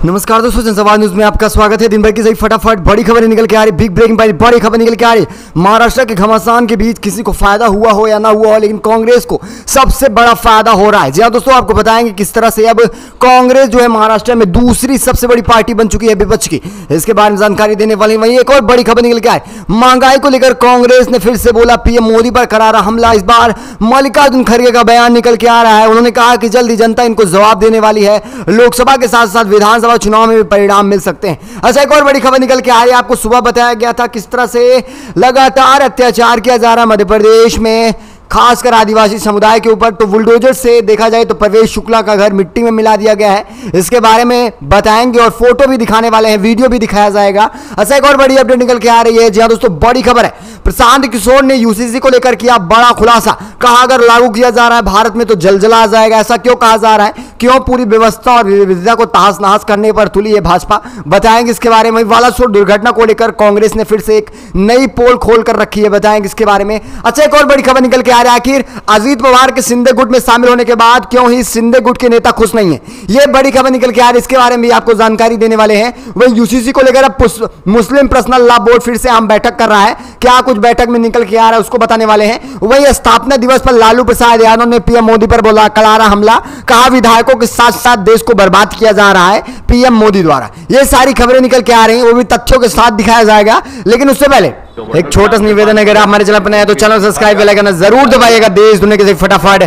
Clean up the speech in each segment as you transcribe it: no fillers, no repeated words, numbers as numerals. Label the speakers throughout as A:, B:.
A: नमस्कार दोस्तों, जनसंवाद न्यूज में आपका स्वागत है। दिन भर की सही फटाफट बड़ी खबरें निकल के आ रही, बिग ब्रेकिंग बड़ी खबर निकल के आ रही। महाराष्ट्र के घमासान के बीच किसी को फायदा हुआ हो या ना हुआ हो, लेकिन कांग्रेस को सबसे बड़ा फायदा हो रहा है। जी हाँ दोस्तों, आपको बताएंगे किस तरह से अब कांग्रेस जो है महाराष्ट्र में दूसरी सबसे बड़ी पार्टी बन चुकी है विपक्ष की। इसके बारे में जानकारी देने वाली वहीं एक और बड़ी खबर निकल के आई। महंगाई को लेकर कांग्रेस ने फिर से बोला पीएम मोदी पर करारा हमला। इस बार मल्लिकार्जुन खड़गे का बयान निकल के आ रहा है। उन्होंने कहा कि जल्द ही जनता इनको जवाब देने वाली है। लोकसभा के साथ साथ विधानसभा चुनाव में भी परिणाम मिल सकते हैं। अच्छा, एक और बड़ी खबर निकल के आ रही है। आपको सुबह बताया गया था किस तरह से लगातार अत्याचार किया जा रहा है मध्य प्रदेश में, खासकर आदिवासी समुदाय के ऊपर। तो बुलडोजर से देखा जाए तो प्रवेश शुक्ला का घर मिट्टी में मिला दिया गया है। इसके बारे में बताएंगे और फोटो भी दिखाने वाले हैं, वीडियो भी दिखाया जाएगा। अच्छा, एक और बड़ी अपडेट निकल के आ रही है। जी हाँ दोस्तों, बड़ी खबर है। प्रशांत किशोर ने यूसीसी को लेकर किया बड़ा खुलासा। कहा अगर लागू किया जा रहा है भारत में तो जलजला आ जाएगा। ऐसा क्यों कहा जा रहा है, क्यों पूरी व्यवस्था और विविधता को तहस नहस करने पर तुली है भाजपा, बताएंगे इसके बारे में। बालासोर दुर्घटना को लेकर कांग्रेस ने फिर से एक नई पोल खोल कर रखी है, बताएंगे इसके बारे में। अच्छा, एक और बड़ी खबर निकल के आ रहा है। आखिर अजीत पवार के शिंदे गुट में शामिल होने के बाद क्यों ही शिंदे गुट के नेता खुश नहीं है, यह बड़ी खबर निकल के आ रही है। इसके बारे में आपको जानकारी देने वाले हैं। वही यूसीसी को लेकर अब मुस्लिम पर्सनल लॉ बोर्ड फिर से आम बैठक कर रहा है। क्या कुछ बैठक में निकल के आ रहा है उसको बताने वाले हैं। वही स्थापना दिवस पर लालू प्रसाद यादव ने पीएम मोदी पर बोला करारा हमला। कहा विधायकों के साथ साथ देश को बर्बाद किया जा रहा है पीएम मोदी द्वारा। ये सारी खबरें निकल के आ रही हैं, वो भी तथ्यों के साथ दिखाया जाएगा। लेकिन उससे पहले एक छोटा सा निवेदन है, अगर आप हमारे चैनल पर नए हैं तो चैनल सब्सक्राइब बेल आइकन जरूर दबाइएगा देश दुनिया के फटाफट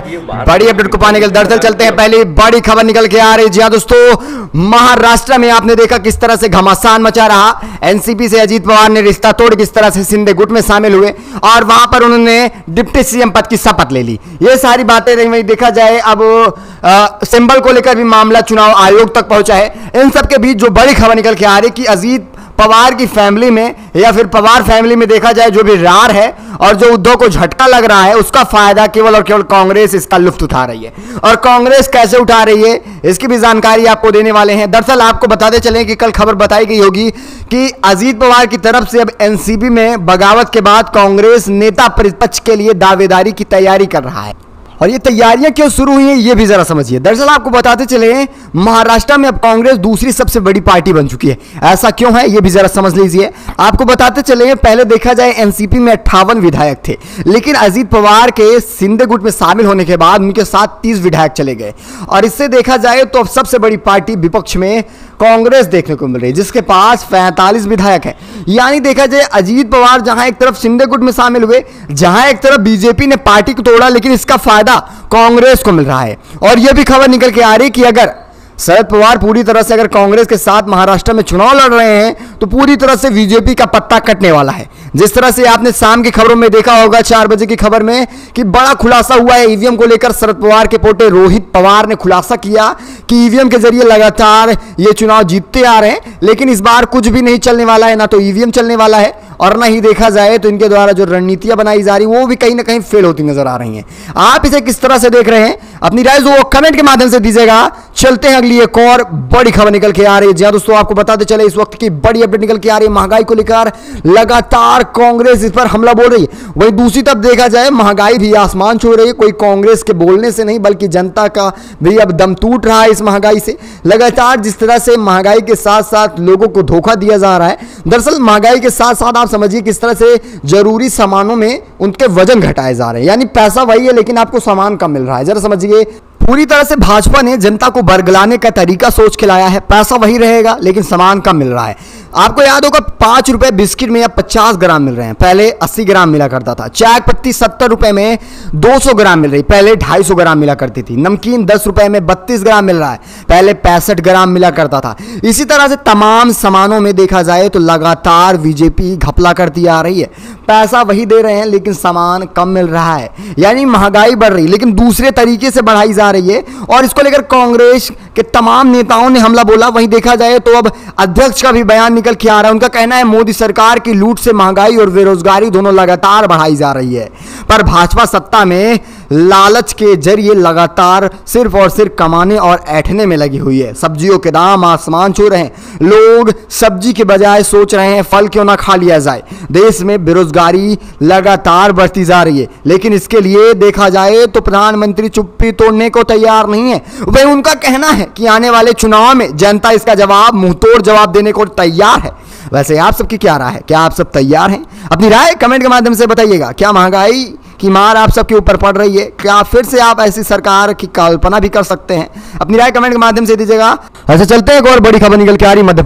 A: बड़ी अपडेट को पाने के लिए। दरअसल चलते हैं पहले बड़ी खबर निकल के आ रही। जी हाँ दोस्तों, महाराष्ट्र में आपने देखा किस तरह से घमासान मचा रहा। एनसीपी से अजीत पवार ने रिश्ता तोड़ किस तरह से शिंदे गुट में शामिल हुए और वहां पर उन्होंने डिप्टी सीएम पद की शपथ ले ली। ये सारी बातें रही। वही देखा जाए अब सिंबल को लेकर भी मामला चुनाव आयोग तक पहुंचा है। इन सबके बीच जो बड़ी खबर निकल के आ रही कि अजीत पवार की फैमिली में या फिर पवार फैमिली में देखा जाए जो भी रार है और जो उद्धव को झटका लग रहा है, उसका फायदा केवल और केवल कांग्रेस इसका लुत्फ उठा रही है। और कांग्रेस कैसे उठा रही है इसकी भी जानकारी आपको देने वाले हैं। दरअसल आपको बताते चलें कि कल खबर बताई गई होगी कि अजीत पवार की तरफ से अब एनसीपी में बगावत के बाद कांग्रेस नेता प्रतिपक्ष के लिए दावेदारी की तैयारी कर रहा है। और ये तैयारियां क्यों शुरू हुई हैं ये भी जरा समझिए। दरअसल आपको बताते चले महाराष्ट्र में अब कांग्रेस दूसरी सबसे बड़ी पार्टी बन चुकी है। ऐसा क्यों है ये भी जरा समझ लीजिए। आपको बताते चले पहले देखा जाए एनसीपी में 58 विधायक थे, लेकिन अजीत पवार के शिंदे गुट में शामिल होने के बाद उनके साथ 30 विधायक चले गए। और इससे देखा जाए तो अब सबसे बड़ी पार्टी विपक्ष में कांग्रेस देखने को मिल रही है, जिसके पास 45 विधायक है। यानी देखा जाए अजीत पवार जहां एक तरफ शिंदे गुट में शामिल हुए, जहां एक तरफ बीजेपी ने पार्टी को तोड़ा, लेकिन इसका फायदा कांग्रेस को मिल रहा है। और यह भी खबर निकल के आ रही कि अगर शरद पवार पूरी तरह से अगर कांग्रेस के साथ महाराष्ट्र में चुनाव लड़ रहे हैं तो पूरी तरह से बीजेपी का पत्ता कटने वाला है। जिस तरह से आपने शाम की खबरों में देखा होगा 4 बजे की खबर में कि बड़ा खुलासा हुआ है ईवीएम को लेकर। शरद पवार के पोते रोहित पवार ने खुलासा किया कि ईवीएम के जरिए लगातार ये चुनाव जीतते आ रहे हैं, लेकिन इस बार कुछ भी नहीं चलने वाला है, ना तो ईवीएम चलने वाला है और ना ही देखा जाए तो इनके द्वारा जो रणनीतियां बनाई जा रही वो भी कहीं ना कहीं फेल होती नजर आ रही हैं। आप इसे किस तरह से देख रहे हैं, अपनी राय जो कमेंट के माध्यम से दीजिएगा। चलते हैं अगली एक और बड़ी खबर निकल के आ रही है। जी दोस्तों, आपको बताते चले इस वक्त की बड़ी अपडेट निकल के आ रही है। महंगाई को लेकर लगातार कांग्रेस इस पर हमला बोल रही है। वही दूसरी तरफ देखा जाए महंगाई भी आसमान छू रही है। कोई कांग्रेस के बोलने से नहीं बल्कि जनता का भी अब दम टूट रहा है इस महंगाई से। लगातार जिस तरह से महंगाई के साथ साथ लोगों को धोखा दिया जा रहा है। दरअसल महंगाई के साथ साथ आप समझिए किस तरह से जरूरी सामानों में उनके वजन घटाए जा रहे हैं। यानी पैसा वही है लेकिन आपको सामान कम मिल रहा है। जरा समझिए, पूरी तरह से भाजपा ने जनता को बरगलाने का तरीका सोच के लाया है। पैसा वही रहेगा लेकिन सामान कम मिल रहा है। आपको याद होगा 5 रुपए बिस्किट में अब 50 ग्राम मिल रहे हैं, पहले 80 ग्राम मिला करता था। चाय पत्ती 70 रुपए में 200 ग्राम मिल रही, पहले 250 ग्राम मिला करती थी। नमकीन 10 रुपए में 32 ग्राम मिल रहा है, पहले 65 ग्राम मिला करता था। इसी तरह से तमाम सामानों में देखा जाए तो लगातार बीजेपी घपला करती आ रही है। पैसा वही दे रहे हैं लेकिन सामान कम मिल रहा है। यानी महंगाई बढ़ रही लेकिन दूसरे तरीके से बढ़ाई जा रही है। और इसको लेकर कांग्रेस के तमाम नेताओं ने हमला बोला। वहीं देखा जाए तो अब अध्यक्ष का भी बयान निकल के आ रहा है। उनका कहना है मोदी सरकार की लूट से महंगाई और बेरोजगारी दोनों लगातार बढ़ाई जा रही है, पर भाजपा सत्ता में लालच के जरिए लगातार सिर्फ और सिर्फ कमाने और ऐंठने में लगी हुई है। सब्जियों के दाम आसमान छू रहे हैं। लोग सब्जी के बजाय सोच रहे हैं फल क्यों ना खा लिया जाए। देश में बेरोजगारी लगातार बढ़ती जा रही है, लेकिन इसके लिए देखा जाए तो प्रधानमंत्री चुप्पी तोड़ने को तैयार नहीं है। वह उनका कहना है कि आने वाले चुनाव में जनता इसका जवाब मुंहतोड़ जवाब देने को तैयार है। वैसे आप सबकी क्या राय है? क्या आप सब तैयार हैं? अपनी राय कमेंट के माध्यम से बताइएगा। क्या महंगाई की मार आप सबके ऊपर पड़ रही है? क्या फिर से आप ऐसी सरकार की कल्पना भी कर सकते हैं? अपनी राय कमेंट के माध्यम से दीजिएगा। ऐसे चलते हैं, एक और बड़ी खबर निकल के आ रही मध्य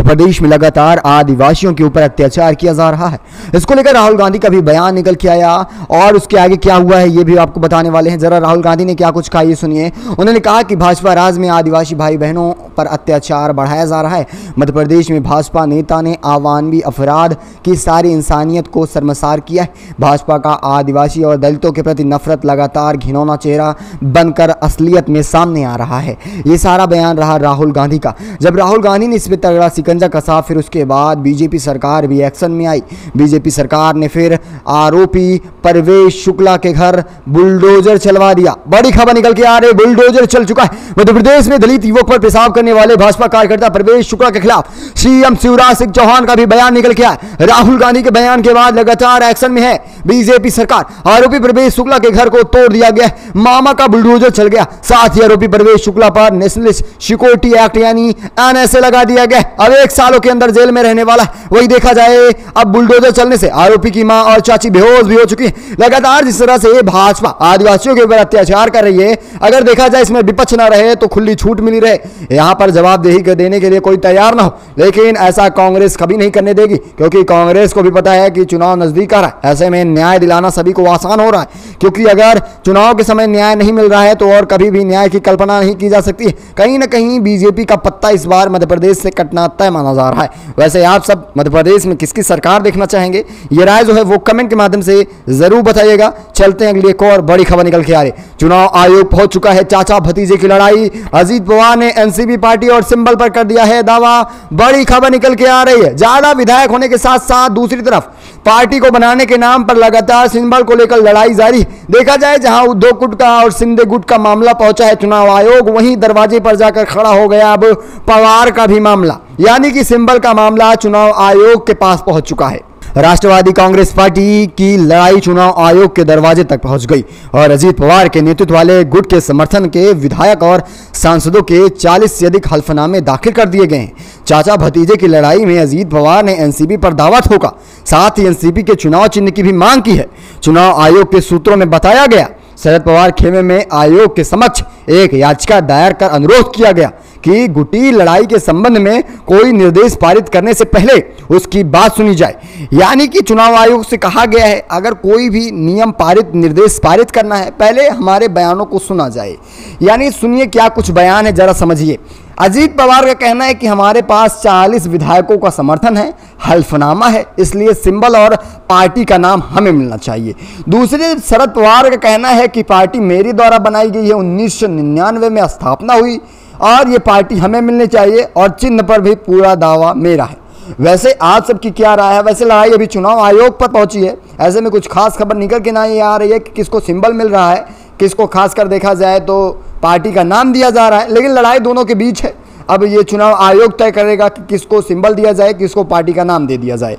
A: प्रदेश में लगातार आदिवासियों के ऊपर अत्याचार किया जा रहा है। इसको लेकर राहुल गांधी का भी बयान निकल के आया और उसके आगे क्या हुआ है ये भी आपको बताने वाले हैं। जरा राहुल गांधी ने क्या कुछ कहा ये सुनिए। उन्होंने कहा कि भाजपा राज में आदिवासी भाई बहनों पर अत्याचार बढ़ाया जा रहा है। मध्य प्रदेश में भाजपा नेता ने अवानवी अफराद की सारी इंसानियत को शर्मसार किया है। भाजपा का आदिवासी और दलितों के प्रति नफरत लगातार घिनौना चेहरा बनकर असलियत में सामने आ रहा है। ये सारा बयान रहा राहुल गांधी का। जब राहुल गांधी ने इस पर तगड़ा सिकंजा कसा, फिर उसके बाद बीजेपी सरकार भी एक्शन में आई। बीजेपी सरकार ने फिर आरोपी परवेश शुक्ला के घर बुलडोजर चलवा दिया। बड़ी खबर निकल के आ रही, बुलडोजर चल चुका है। मध्य प्रदेश में दलित युवक पर पेशाब करने वाले भाजपा कार्यकर्ता परवेश शुक्ला के खिलाफ सीएम शिवराज सिंह चौहान का भी बयान निकल के आया। राहुल गांधी के बयान के बाद लगातार एक्शन में है बीजेपी सरकार। आरोपी परवेश शुक्ला के घर को तोड़ दिया गया, मामा का बुलडोजर चल गया। साथ ही आरोपी परवेश शुक्ला पर नेशनल सिक्योरिटी एक्ट यानी एनएसए लगा दिया गया। अब 1 सालों के अंदर जेल में रहने वाला है। वही देखा जाए, अब बुलडोजर चलने से आरोपी की मां और चाची बेहोश भी हो चुकी है। लगातार जिस तरह से भाजपा आदिवासियों के ऊपर अत्याचार कर रही है, अगर देखा जाए इसमें विपक्ष ना रहे तो खुली छूट मिली रहे, यहां पर जवाबदेही देने के लिए कोई तैयार ना हो। लेकिन ऐसा कांग्रेस कभी नहीं करने देगी, क्योंकि कांग्रेस को भी पता है कि चुनाव नजदीक आ रहा है। ऐसे में न्याय दिलाना सभी को आसान हो रहा है, क्योंकि अगर चुनाव के समय न्याय नहीं मिल रहा है तो और कभी भी न्याय की कल्पना नहीं की जा सकती। कहीं ना कहीं बीजेपी का पत्ता इस बार मध्य प्रदेश से कटना तय माना जा रहा है। वैसे आप सब मध्य प्रदेश में किसकी सरकार देखना चाहेंगे, ये राय जो है वो कमेंट के माध्यम से जरूर बताइएगा। चलते हैं अगली एक और बड़ी खबर निकल के आ रही। चुनाव आयोग पहुंच चुका है चाचा भतीजे की लड़ाई। अजीत पवार ने एनसीपी पार्टी और सिंबल पर कर दिया है दावा। बड़ी खबर निकल के आ रही है। ज्यादा विधायक होने के साथ साथ दूसरी तरफ पार्टी को बनाने के नाम पर लगातार सिंबल को लेकर लड़ाई जारी। देखा जाए जहां उद्धव गुट का और सिंधे गुट का मामला पहुंचा है चुनाव आयोग, वहीं दरवाजे पर जाकर खड़ा हो गया अब पवार का भी मामला, यानी कि सिंबल का मामला चुनाव आयोग के पास पहुंच चुका है। राष्ट्रवादी कांग्रेस पार्टी की लड़ाई चुनाव आयोग के दरवाजे तक पहुंच गई और अजीत पवार के नेतृत्व वाले गुट के समर्थन के विधायक और सांसदों के 40 से अधिक हल्फनामे दाखिल कर दिए गए हैं। चाचा भतीजे की लड़ाई में अजीत पवार ने एनसीपी पर दावा ठोका, साथ ही एनसीपी के चुनाव चिन्ह की भी मांग की है। चुनाव आयोग के सूत्रों में बताया गया, शरद पवार खेमे में आयोग के समक्ष एक याचिका दायर कर अनुरोध किया गया कि गुटी लड़ाई के संबंध में कोई निर्देश पारित करने से पहले उसकी बात सुनी जाए। यानी कि चुनाव आयोग से कहा गया है, अगर कोई भी नियम पारित निर्देश पारित करना है पहले हमारे बयानों को सुना जाए। यानी सुनिए क्या कुछ बयान है, जरा समझिए। अजीत पवार का कहना है कि हमारे पास 40 विधायकों का समर्थन है, हल्फनामा है, इसलिए सिंबल और पार्टी का नाम हमें मिलना चाहिए। दूसरे शरद पवार का कहना है कि पार्टी मेरे द्वारा बनाई गई है, 1999 में स्थापना हुई और ये पार्टी हमें मिलनी चाहिए और चिन्ह पर भी पूरा दावा मेरा है। वैसे आप सबकी क्या राय है? वैसे लड़ाई अभी चुनाव आयोग पर पहुंची है, ऐसे में कुछ खास खबर निकल के नहीं आ रही है कि किसको सिंबल मिल रहा है, किसको खासकर देखा जाए तो पार्टी का नाम दिया जा रहा है, लेकिन लड़ाई दोनों के बीच है। अब ये चुनाव आयोग तय करेगा कि किसको सिंबल दिया जाए, किसको पार्टी का नाम दे दिया जाए।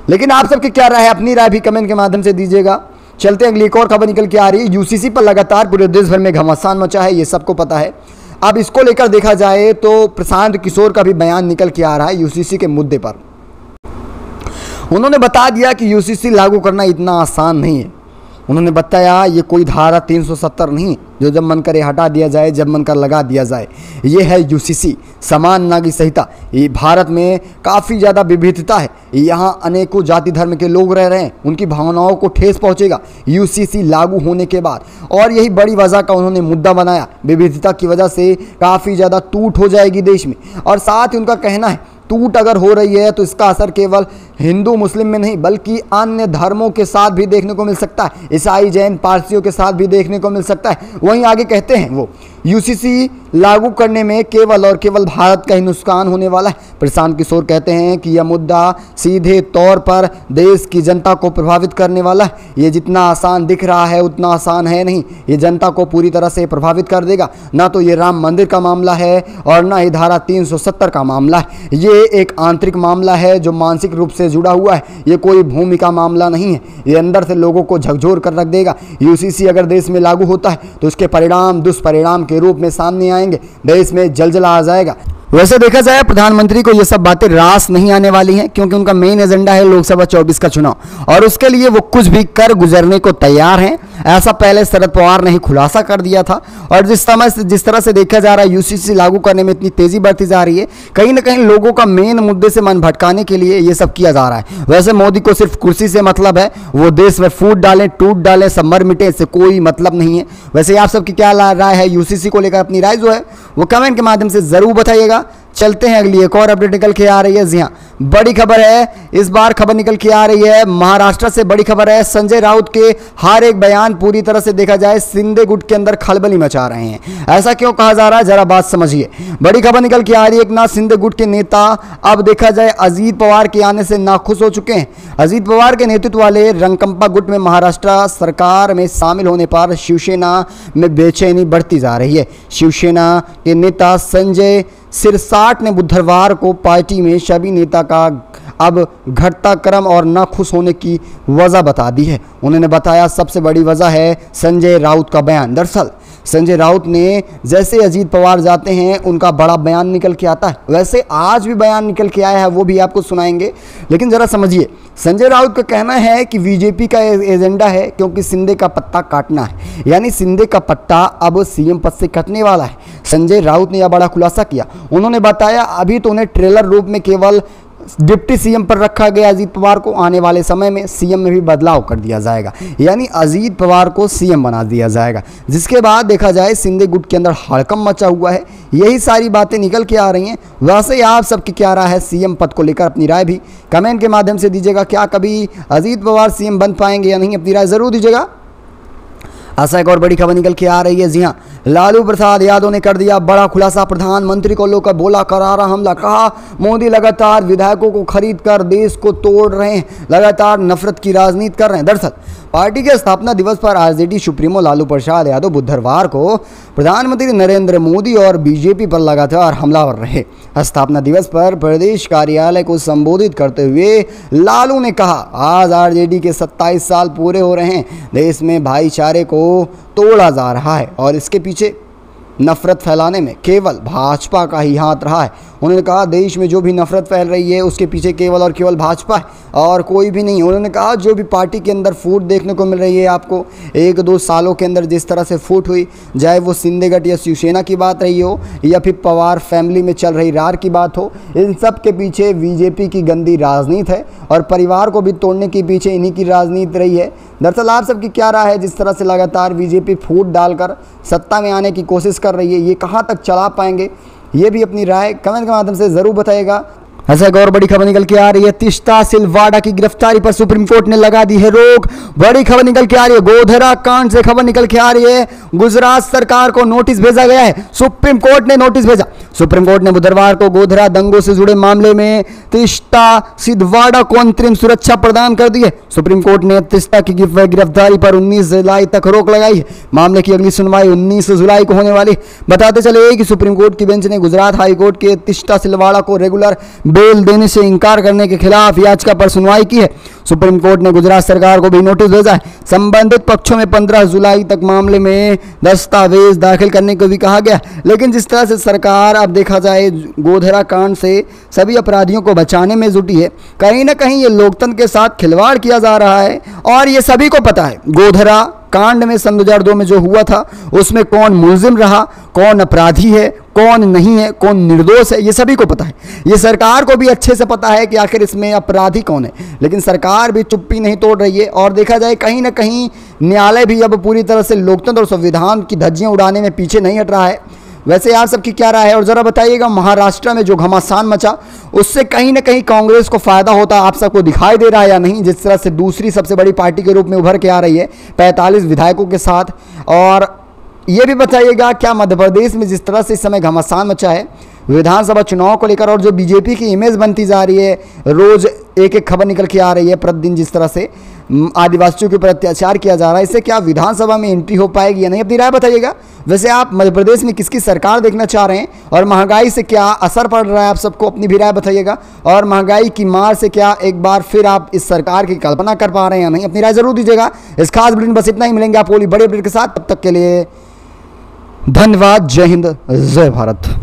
A: लेकिन आप सबकी क्या राय है? अपनी राय भी कमेंट के माध्यम से दीजिएगा। चलते हैं अगली एक और खबर निकल के आ रही है। यूसीसी पर लगातार पूरे देश भर में घमासान मचा है, ये सबको पता है। अब इसको लेकर देखा जाए तो प्रशांत किशोर का भी बयान निकल के आ रहा है यूसीसी के मुद्दे पर। उन्होंने बता दिया कि यूसीसी लागू करना इतना आसान नहीं है। उन्होंने बताया ये कोई धारा 370 नहीं जो जब मन करे हटा दिया जाए, जब मन कर लगा दिया जाए। ये है यूसीसी, समान नागरिक संहिता। ये भारत में काफ़ी ज़्यादा विविधता है, यहाँ अनेकों जाति धर्म के लोग रह रहे हैं, उनकी भावनाओं को ठेस पहुँचेगा यूसीसी लागू होने के बाद। और यही बड़ी वजह का उन्होंने मुद्दा बनाया, विविधता की वजह से काफ़ी ज़्यादा टूट हो जाएगी देश में। और साथ ही उनका कहना है टूट अगर हो रही है तो इसका असर केवल हिंदू मुस्लिम में नहीं बल्कि अन्य धर्मों के साथ भी देखने को मिल सकता है, ईसाई जैन पारसियों के साथ भी देखने को मिल सकता है। वहीं आगे कहते हैं वो, यूसीसी लागू करने में केवल और केवल भारत का ही नुकसान होने वाला है। प्रशांत किशोर कहते हैं कि यह मुद्दा सीधे तौर पर देश की जनता को प्रभावित करने वाला है। ये जितना आसान दिख रहा है उतना आसान है नहीं। ये जनता को पूरी तरह से प्रभावित कर देगा। ना तो ये राम मंदिर का मामला है और ना ही धारा 370 का मामला है। ये एक आंतरिक मामला है जो मानसिक रूप से जुड़ा हुआ है। ये कोई भूमि का मामला नहीं है। ये अंदर से लोगों को झकझोर कर रख देगा। यूसीसी अगर देश में लागू होता है तो उसके परिणाम दुष्परिणाम के रूप में सामने आएंगे। देश में जलजला आ जाएगा। वैसे देखा जाए प्रधानमंत्री को ये सब बातें रास नहीं आने वाली हैं, क्योंकि उनका मेन एजेंडा है लोकसभा 24 का चुनाव और उसके लिए वो कुछ भी कर गुजरने को तैयार हैं। ऐसा पहले शरद पवार ने ही खुलासा कर दिया था। और जिस तरह से देखा जा रहा है यूसीसी लागू करने में इतनी तेजी बढ़ती जा रही है, कहीं ना कहीं लोगों का मेन मुद्दे से मन भटकाने के लिए ये सब किया जा रहा है। वैसे मोदी को सिर्फ कुर्सी से मतलब है, वो देश में फूट डालें टूट डालें सब मर मिटे, इससे कोई मतलब नहीं है। वैसे आप सबकी क्या राय है यूसीसी को लेकर? अपनी राय जो है वो कमेंट के माध्यम से जरूर बताइएगा। चलते हैं अगली एक और अपडेट निकल के आ रही है। जी हाँ, बड़ी खबर है। इस बार खबर निकल के आ रही है महाराष्ट्र से। बड़ी खबर है, संजय राउत के हर एक बयान पूरी तरह से देखा जाए शिंदे गुट के अंदर खलबली मचा रहे हैं। ऐसा क्यों कहा जा रहा है, जरा बात समझिए। बड़ी खबर निकल के आ रही है, एक नाथ शिंदे गुट के नेता अब देखा जाए अजीत पवार के आने से नाखुश हो चुके हैं। अजीत पवार के नेतृत्व वाले रंकंपा गुट में महाराष्ट्र सरकार में शामिल होने पर शिवसेना में बेचैनी बढ़ती जा रही है। शिवसेना के नेता संजय सिरसाट ने बुधवार को पार्टी में सभी नेता का अब घटता क्रम और न खुश होने की वजह बता दी है। उन्होंने बताया सबसे बड़ी वजह है संजय राउत का बयान। दरअसल संजय राउत ने जैसे अजीत पवार जाते हैं उनका बड़ा बयान निकल के आता है। वैसे आज भी बयान निकल के आया है, वो भी आपको सुनाएंगे, लेकिन ज़रा समझिए। संजय राउत का कहना है कि बीजेपी का एजेंडा है क्योंकि शिंदे का पत्ता काटना है, यानी शिंदे का पत्ता अब सीएम पद से कटने वाला है। संजय राउत ने यह बड़ा खुलासा किया। उन्होंने बताया अभी तो उन्हें ट्रेलर रूप में केवल डिप्टी सीएम पर रखा गया अजीत पवार को, आने वाले समय में सीएम में भी बदलाव कर दिया जाएगा, यानी अजीत पवार को सीएम बना दिया जाएगा। जिसके बाद देखा जाए शिंदे गुट के अंदर हड़कंप मचा हुआ है। यही सारी बातें निकल के आ रही हैं। वैसे आप सबकी क्या राय है सीएम पद को लेकर? अपनी राय भी कमेंट के माध्यम से दीजिएगा। क्या कभी अजीत पवार सीएम बन पाएंगे या नहीं, अपनी राय जरूर दीजिएगा। ऐसा एक और बड़ी खबर निकल के आ रही है। जी हाँ, लालू प्रसाद यादव ने कर दिया बड़ा खुलासा। प्रधानमंत्री को लेकर बोला करारा हमला। कहा मोदी लगातार विधायकों को खरीद कर देश को तोड़ रहे हैं, लगातार नफरत की राजनीति कर रहे हैं। दरअसल पार्टी के स्थापना दिवस पर आरजेडी सुप्रीमो लालू प्रसाद यादव बुधवार को प्रधानमंत्री नरेंद्र मोदी और बीजेपी पर लगातार हमलावर रहे। स्थापना दिवस पर प्रदेश कार्यालय को संबोधित करते हुए लालू ने कहा आज आरजेडी के 27 साल पूरे हो रहे हैं। देश में भाईचारे को तोड़ा जा रहा है और इसके पीछे नफरत फैलाने में केवल भाजपा का ही हाथ रहा है। उन्होंने कहा देश में जो भी नफरत फैल रही है उसके पीछे केवल और केवल भाजपा है और कोई भी नहीं। उन्होंने कहा जो भी पार्टी के अंदर फूट देखने को मिल रही है आपको 1-2 सालों के अंदर, जिस तरह से फूट हुई, चाहे वो शिंदे गट या शिवसेना की बात रही हो या फिर पवार फैमिली में चल रही रार की बात हो, इन सब के पीछे बीजेपी की गंदी राजनीति है और परिवार को भी तोड़ने के पीछे इन्हीं की राजनीति रही है। दरअसल आप सबकी क्या राय है? जिस तरह से लगातार बीजेपी फूट डालकर सत्ता में आने की कोशिश कर रही है, ये कहाँ तक चला पाएंगे? ये भी अपनी राय कमेंट के माध्यम से जरूर बताइएगा। ऐसा एक और बड़ी खबर निकल के आ रही है। तीस्ता सिलवाड़ा की गिरफ्तारी पर सुप्रीम कोर्ट ने लगा दी है रोक। बड़ी खबर निकल के आ रही है। गोधरा कांड से खबर निकल के आ रही है। गुजरात सरकार को नोटिस भेजा गया है। सुप्रीम कोर्ट ने नोटिस भेजा। सुप्रीम कोर्ट ने बुधवार को गोधरा दंगों से जुड़े मामले में तीस्ता सिलवाड़ा को अंतरिम सुरक्षा प्रदान कर दी है। सुप्रीम कोर्ट ने तीस्ता की गिरफ्तारी पर 19 जुलाई तक रोक लगाई है। मामले की अगली सुनवाई 19 जुलाई को होने वाली। बताते चले कि सुप्रीम कोर्ट की बेंच ने गुजरात हाई कोर्ट के तीस्ता सिलवाड़ा को रेगुलर बेल देने से इनकार करने के खिलाफ याचिका पर सुनवाई की है। सुप्रीम कोर्ट ने गुजरात सरकार को भी नोटिस भेजा है। संबंधित पक्षों में 15 जुलाई तक मामले में दस्तावेज दाखिल करने को भी कहा गया। लेकिन जिस तरह से सरकार अब देखा जाए गोधरा कांड से सभी अपराधियों को बचाने में जुटी है, कहीं ना कहीं ये लोकतंत्र के साथ खिलवाड़ किया जा रहा है और ये सभी को पता है। गोधरा कांड में सन 2002 में जो हुआ था उसमें कौन मुलजिम रहा, कौन अपराधी है, कौन नहीं है, कौन निर्दोष है, ये सभी को पता है। ये सरकार को भी अच्छे से पता है कि आखिर इसमें अपराधी कौन है, लेकिन सरकार भी चुप्पी नहीं तोड़ रही है। और देखा जाए कहीं ना कहीं न्यायालय भी अब पूरी तरह से लोकतंत्र और संविधान की धज्जियां उड़ाने में पीछे नहीं हट रहा है। वैसे आप सबकी क्या राय है? और ज़रा बताइएगा महाराष्ट्र में जो घमासान मचा उससे कहीं ना कहीं कांग्रेस को फायदा होता आप सबको दिखाई दे रहा है या नहीं? जिस तरह से दूसरी सबसे बड़ी पार्टी के रूप में उभर के आ रही है 45 विधायकों के साथ और ये भी बताइएगा क्या मध्य प्रदेश में जिस तरह से इस समय घमासान मचा है विधानसभा चुनाव को लेकर और जो बीजेपी की इमेज बनती जा रही है, रोज एक एक खबर निकल के आ रही है प्रतिदिन, जिस तरह से आदिवासियों के ऊपर अत्याचार किया जा रहा है, इससे क्या विधानसभा में एंट्री हो पाएगी या नहीं, अपनी राय बताइएगा। वैसे आप मध्य प्रदेश में किसकी सरकार देखना चाह रहे हैं और महंगाई से क्या असर पड़ रहा है, आप सबको अपनी भी राय बताइएगा। और महंगाई की मार से क्या एक बार फिर आप इस सरकार की कल्पना कर पा रहे हैं या नहीं, अपनी राय जरूर दीजिएगा। इस खास बुलेटिन बस इतना ही, मिलेंगे आपको बड़े अपडेट के साथ, तब तक के लिए धन्यवाद। जय हिंद, जय भारत।